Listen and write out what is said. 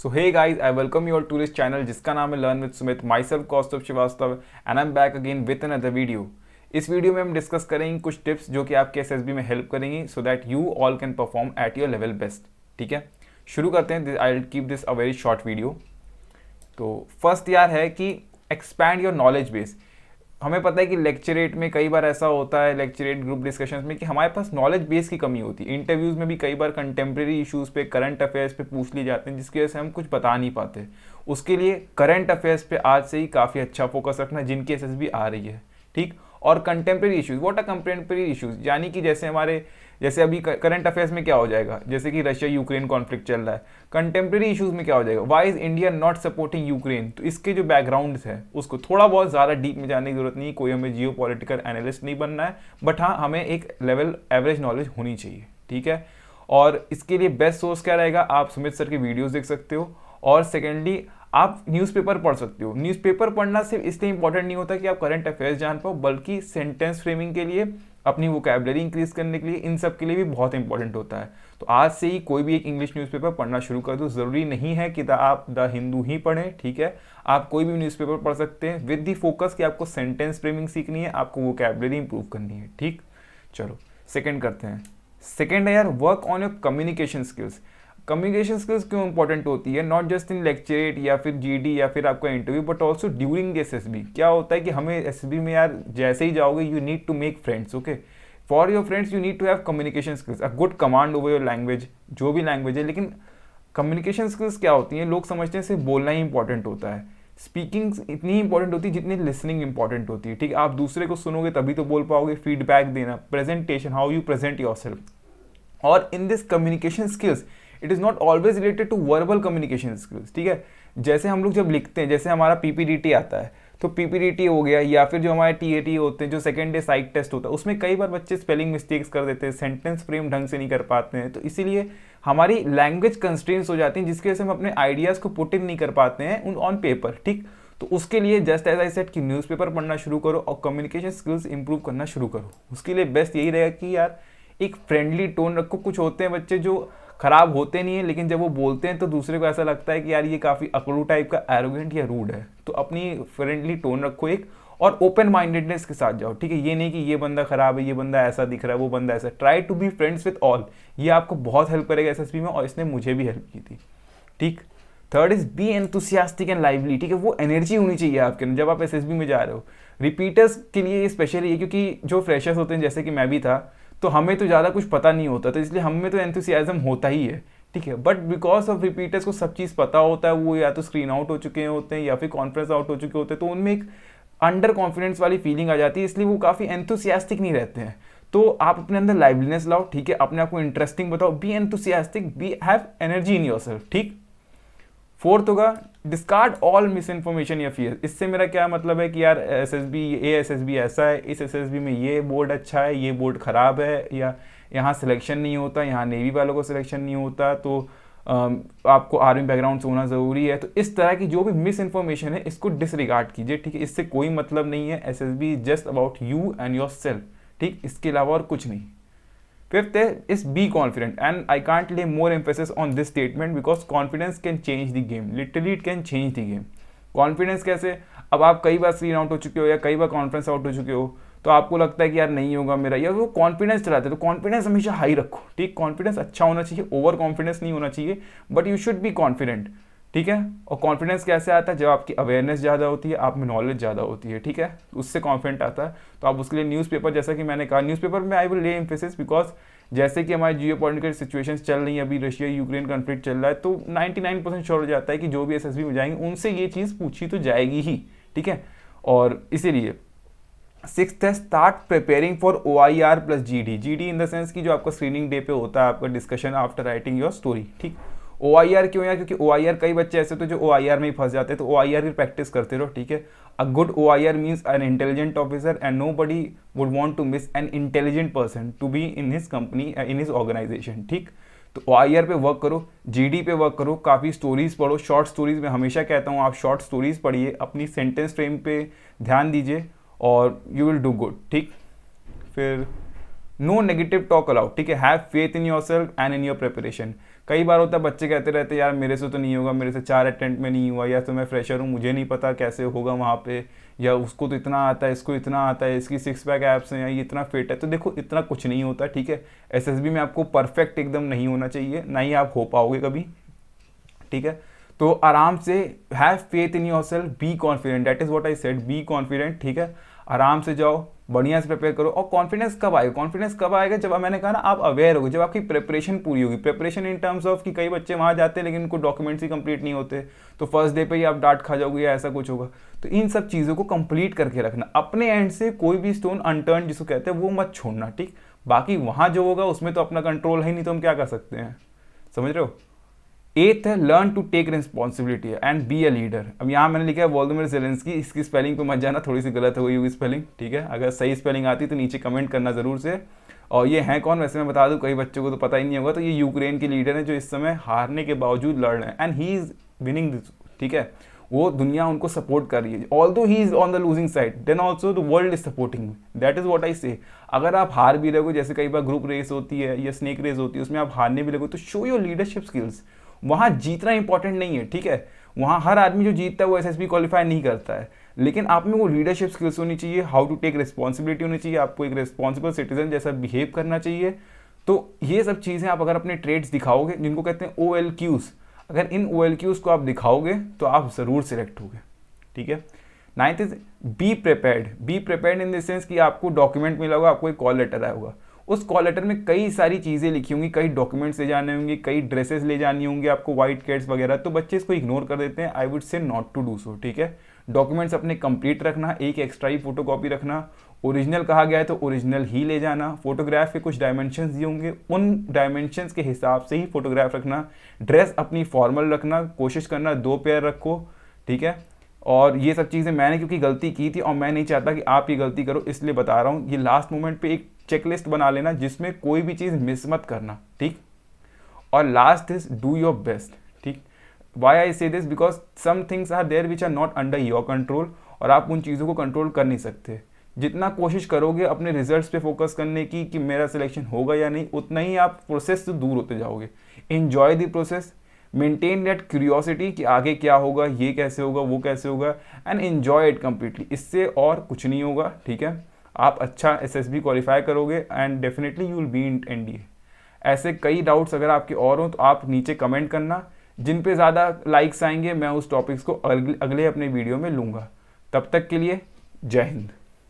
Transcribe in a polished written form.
So hey guys, I welcome you all to this channel जिसका नाम है learn with Sumit. Myself Kaustubh Srivastava and I am back again with another video. इस video में हम discuss करेंगे कुछ टिप्स जो कि आपके एसएसबी में हेल्प करेंगी so that you all can perform at your level best. ठीक है, शुरू करते हैं। I will keep this a very short video. तो फर्स्ट यार है कि एक्सपैंड योर नॉलेज बेस। हमें पता है कि लेक्चरेट में कई बार ऐसा होता है, लेक्चरेट ग्रुप डिस्कशंस में, कि हमारे पास नॉलेज बेस की कमी होती है। इंटरव्यूज़ में भी कई बार कंटेम्प्रेरी इश्यूज़ पे, करंट अफेयर्स पे पूछ लिए जाते हैं जिसकी वजह से हम कुछ बता नहीं पाते। उसके लिए करंट अफेयर्स पे आज से ही काफ़ी अच्छा फोकस रखना जिनकी एसएसबी आ रही है। ठीक, और contemporary issues. What are contemporary issues? यानी कि जैसे अभी करंट अफेयर्स में क्या हो जाएगा, जैसे कि रशिया यूक्रेन कॉन्फ्लिक्ट चल रहा है। कंटेम्प्रेरी इश्यूज में क्या हो जाएगा, why is India not supporting Ukraine. तो इसके जो बैकग्राउंड्स है उसको थोड़ा बहुत ज़्यादा डीप में जाने की जरूरत नहीं है, कोई हमें जियो पॉलिटिकल एनालिस्ट नहीं बनना है, बट हाँ हमें एक लेवल एवरेज नॉलेज होनी चाहिए। ठीक है, और इसके लिए बेस्ट सोर्स क्या रहेगा, आप सुमित सर की वीडियोज़ देख सकते हो, और सेकेंडली आप न्यूज़पेपर पढ़ सकते हो। न्यूज़पेपर पढ़ना सिर्फ इसलिए इंपॉर्टेंट नहीं होता कि आप करंट अफेयर्स जान पाओ, बल्कि सेंटेंस फ्रेमिंग के लिए, अपनी वोकैबुलरी इंक्रीज करने के लिए, इन सब के लिए भी बहुत इंपॉर्टेंट होता है। तो आज से ही कोई भी एक इंग्लिश न्यूज़पेपर पढ़ना शुरू कर दो। ज़रूरी नहीं है कि आप द हिंदू ही पढ़ें। ठीक है, आप कोई भी न्यूज़पेपर पढ़ सकते हैं विद दी फोकस कि आपको सेंटेंस फ्रेमिंग सीखनी है, आपको वोकैबुलरी इंप्रूव करनी है। ठीक, चलो सेकेंड करते हैं। सेकेंड है यार, work on your communication skills. Communication skills क्यों इंपॉर्टेंट होती है, नॉट जस्ट इन लेक्चरेट या फिर जीडी या फिर आपका interview, but also during SSB. क्या होता है कि हमें एसएसबी में यार जैसे ही जाओगे you need to make friends. Okay, for your friends you need to have communication skills, a good command over your language, जो भी लैंग्वेज है। लेकिन कम्युनिकेशन स्किल्स क्या होती हैं, लोग समझते हैं सिर्फ बोलना ही इंपॉर्टेंट होता है। स्पीकिंग इतनी इंपॉर्टेंट होती है जितनी लिसनिंग इंपॉर्टेंट होती है। ठीक है, आप दूसरे को सुनोगे तभी तो बोल पाओगे। फीडबैक देना, presentation, how you present yourself. और in this communication skills it is not always related to verbal communication skills. ठीक है, जैसे हम लोग जब लिखते हैं, जैसे हमारा पीपीडीटी आता है, तो पीपीडीटी हो गया, या फिर जो हमारे टीएटी होते हैं, जो सेकेंड डे साइक टेस्ट होता है, उसमें कई बार बच्चे स्पेलिंग मिस्टेक्स कर देते हैं, सेंटेंस फ्रेम ढंग से नहीं कर पाते हैं। तो इसीलिए हमारी लैंग्वेज कंस्ट्रेंट्स हो जाती हैं जिसकी वजह से हम अपने आइडियाज़ को पुट इन नहीं कर पाते हैं ऑन पेपर। ठीक, तो उसके लिए जस्ट एज आई सेड कि न्यूज़पेपर पढ़ना शुरू करो और कम्युनिकेशन स्किल्स इंप्रूव करना शुरू करो। उसके लिए बेस्ट यही रहेगा कि यार एक फ्रेंडली टोन रखो। कुछ होते हैं बच्चे जो खराब होते नहीं है, लेकिन जब वो बोलते हैं तो दूसरे को ऐसा लगता है कि यार ये काफ़ी अकड़ू टाइप का, एरोगेंट या रूड है। तो अपनी फ्रेंडली टोन रखो एक, और ओपन माइंडेडनेस के साथ जाओ। ठीक है, ये नहीं कि ये बंदा खराब है, ये बंदा ऐसा दिख रहा है, वो बंदा ऐसा। Try to be friends with all. ये आपको बहुत हेल्प करेगा एसएसबी में, और इसने मुझे भी हेल्प की थी। ठीक, third is be enthusiastic and lively. ठीक है, वो एनर्जी होनी चाहिए आपके अंदर जब आप एसएसबी में जा रहे हो। रिपीटर्स के लिए ये स्पेशली है, क्योंकि जो फ्रेशर्स होते हैं, जैसे कि मैं भी था, तो हमें तो ज़्यादा कुछ पता नहीं होता, तो इसलिए हम में तो एंथुसियाज्म होता ही है। ठीक है, बट बिकॉज ऑफ रिपीटर्स को सब चीज़ पता होता है, वो या तो स्क्रीन आउट हो चुके होते हैं या फिर कॉन्फ्रेंस आउट हो चुके होते हैं, तो उनमें एक अंडर कॉन्फिडेंस वाली फीलिंग आ जाती है, इसलिए वो काफ़ी एंथुसियास्टिक नहीं रहते हैं। तो आप अपने अंदर लाइवलीनेस लाओ। ठीक है, अपने आप को इंटरेस्टिंग बताओ, be enthusiastic, be have energy in yourself. ठीक, फोर्थ होगा डिस्कार्ड ऑल मिस इन्फॉर्मेशन या फियर। इससे मेरा क्या मतलब है कि यार एसएसबी ऐसा है, इस एसएसबी में ये बोर्ड अच्छा है, ये बोर्ड खराब है, या यहाँ सिलेक्शन नहीं होता, यहाँ नेवी वालों को सिलेक्शन नहीं होता, तो आपको आर्मी बैकग्राउंड से होना ज़रूरी है। तो इस तरह की जो भी मिस इन्फॉर्मेशन है इसको डिसरिगार्ड कीजिए। ठीक है, इससे कोई मतलब नहीं है। SSB is just about you and your self. ठीक, इसके अलावा और कुछ नहीं। Fifth is be confident, and I can't lay more emphasis on this statement because confidence can change the game. Literally it can change the game. Confidence कैसे? अब आप कई बार स्क्रीन आउट हो चुके हो या कई बार कॉन्फ्रेंस आउट हो चुके हो, तो आपको लगता है कि यार नहीं होगा मेरा, या वो कॉन्फिडेंस चलाते हैं। तो कॉन्फिडेंस हमेशा हाई रखो। ठीक, कॉन्फिडेंस अच्छा होना चाहिए, ओवर कॉन्फिडेंस नहीं होना चाहिए, but you should be confident. ठीक है, और कॉन्फिडेंस कैसे आता है, जब आपकी अवेयरनेस ज़्यादा होती है, आप में नॉलेज ज़्यादा होती है। ठीक है, उससे कॉन्फिडेंट आता है। तो आप उसके लिए न्यूज़पेपर, जैसा कि मैंने कहा, न्यूज़पेपर में I will lay emphasis because जैसे कि हमारी जियो पॉलिटिकल सिचुएशंस चल रही है, अभी रशिया यूक्रेन कॉन्फ्लिक्ट चल रहा है, तो 99% श्योर हो जाता है कि जो भी एसएसबी में जाएंगे उनसे ये चीज़ पूछी तो जाएगी ही। ठीक है, और इसीलिए सिक्स्थ है start preparing for OIR plus GD। GD in the sense कि जो आपका स्क्रीनिंग डे पे होता है, आपका discussion after writing your story. ठीक, OIR क्यों यार, क्योंकि OIR कई बच्चे ऐसे होते हैं जो OIR में ही फंस जाते हैं, तो OIR की प्रैक्टिस करते रहो। ठीक है, a good OIR means an intelligent officer, and nobody would want to miss an intelligent person to be in his company, in his organization. ठीक, तो OIR पे वर्क करो, GD पे वर्क करो, काफ़ी स्टोरीज पढ़ो, शॉर्ट स्टोरीज। मैं हमेशा कहता हूँ आप शॉर्ट स्टोरीज पढ़िए, अपनी सेंटेंस फ्रेम पे ध्यान दीजिए और यू विल डू गुड। ठीक, फिर नो नेगेटिव टॉक अलाउड। ठीक है, have faith in your self and in your preparation. कई बार होता है बच्चे कहते रहते हैं यार मेरे से तो नहीं होगा, मेरे से 4 अटेम्प्ट में नहीं हुआ, या तो मैं फ्रेशर हूँ, मुझे नहीं पता कैसे होगा वहाँ पे, या उसको तो इतना आता है, इसको इतना आता है, इसकी 6 पैक एब्स हैं, या ये इतना फिट है। तो देखो इतना कुछ नहीं होता, ठीक है। एसएसबी में आपको परफेक्ट एकदम नहीं होना चाहिए, ना ही आप हो पाओगे कभी, ठीक है। तो आराम से have faith in your self, be confident, that is what I said, be confident, ठीक है। आराम से जाओ, बढ़िया से प्रिपेयर करो। और कॉन्फिडेंस कब आएगा? कॉन्फिडेंस कब आएगा? जब मैंने कहा ना आप अवेयर होगे, जब आपकी प्रिपरेशन पूरी होगी। प्रिपरेशन इन टर्म्स ऑफ कि कई बच्चे वहाँ जाते हैं लेकिन उनको डॉक्यूमेंट्स ही कंप्लीट नहीं होते, तो फर्स्ट डे पे ही आप डांट खा जाओगे या ऐसा कुछ होगा। तो इन सब चीज़ों को कंप्लीट करके रखना, अपने एंड से कोई भी स्टोन अनटर्न जिसको कहते हैं वो मत छोड़ना, ठीक। बाकी वहाँ जो होगा उसमें तो अपना कंट्रोल है नहीं, तो हम क्या कर सकते हैं, समझ रहे हो। 8th है learn to take responsibility and be a leader. अब यहाँ मैंने लिखा है वोलोदिमिर ज़ेलेंस्की, इसकी स्पेलिंग पे मत जाना, थोड़ी सी गलत हुई होगी स्पेलिंग, ठीक है। अगर सही स्पेलिंग आती तो नीचे कमेंट करना ज़रूर से। और ये हैं कौन, वैसे मैं बता दूं कई बच्चों को तो पता ही नहीं होगा, तो ये यूक्रेन के लीडर हैं जो इस समय हारने के बावजूद लड़ रहे हैं, and he is winning this, ठीक है। वो दुनिया उनको सपोर्ट कर रही है, although he is on the losing side, then also the world is supporting, that is what I say. अगर आप हार भी रहोगे, जैसे कई बार ग्रुप रेस होती है या स्नेक रेस होती है, उसमें आप हारने भी लगोगे, तो शो योर लीडरशिप स्किल्स। वहाँ जीतना इंपॉर्टेंट नहीं है, ठीक है। वहाँ हर आदमी जो जीतता है वो एसएसबी क्वालिफाई नहीं करता है, लेकिन आप में वो लीडरशिप स्किल्स होनी चाहिए, हाउ टू टेक रिस्पॉन्सिबिलिटी होनी चाहिए, आपको एक रिस्पॉन्सिबल सिटीजन जैसा बिहेव करना चाहिए। तो ये सब चीज़ें आप अगर अपने ट्रेड्स दिखाओगे, जिनको कहते हैं OLQs, अगर इन OLQs को आप दिखाओगे तो आप ज़रूर सिलेक्ट होगे, ठीक है। 9th is be prepared. Be prepared in the sense कि आपको डॉक्यूमेंट मिला होगा, आपको एक कॉल लेटर आया होगा, उस कॉल लेटर में कई सारी चीज़ें लिखी होंगी, कई डॉक्यूमेंट्स ले जाने होंगे, कई ड्रेसेस ले जानी होंगी आपको, वाइट कैट्स वगैरह। तो बच्चे इसको इग्नोर कर देते हैं, I would say not to do so, ठीक है। डॉक्यूमेंट्स अपने कंप्लीट रखना, एक एक्स्ट्रा ही फोटोकॉपी रखना, ओरिजिनल कहा गया है तो ओरिजिनल ही ले जाना। फोटोग्राफ के कुछ डायमेंशंस दिए होंगे, उन डायमेंशंस के हिसाब से ही फोटोग्राफ रखना। ड्रेस अपनी फॉर्मल रखना, कोशिश करना 2 पेयर रखो, ठीक है। और ये सब चीज़ें मैंने क्योंकि गलती की थी और मैं नहीं चाहता कि आप ये गलती करो, इसलिए बता रहा हूँ। ये लास्ट मोमेंट पे एक चेकलिस्ट बना लेना जिसमें कोई भी चीज़ मिस मत करना, ठीक। और last is do your best, ठीक। Why I say this, because some things are there which are not under your control, और आप उन चीज़ों को कंट्रोल कर नहीं सकते। जितना कोशिश करोगे अपने रिजल्ट्स पे फोकस करने की कि मेरा सिलेक्शन होगा या नहीं, उतना ही आप प्रोसेस से दूर होते जाओगे। Enjoy the process, maintain that curiosity कि आगे क्या होगा, ये कैसे होगा, वो कैसे होगा, एंड एन्जॉय इट कम्प्लीटली। इससे और कुछ नहीं होगा, ठीक है। आप अच्छा एसएसबी क्वालिफाई करोगे and definitely you will be in NDA. ऐसे कई डाउट्स अगर आपके और हों तो आप नीचे कमेंट करना, जिन पे ज़्यादा लाइक्स आएंगे मैं उस टॉपिक्स को अगले अपने वीडियो में लूँगा। तब तक के लिए जय हिंद।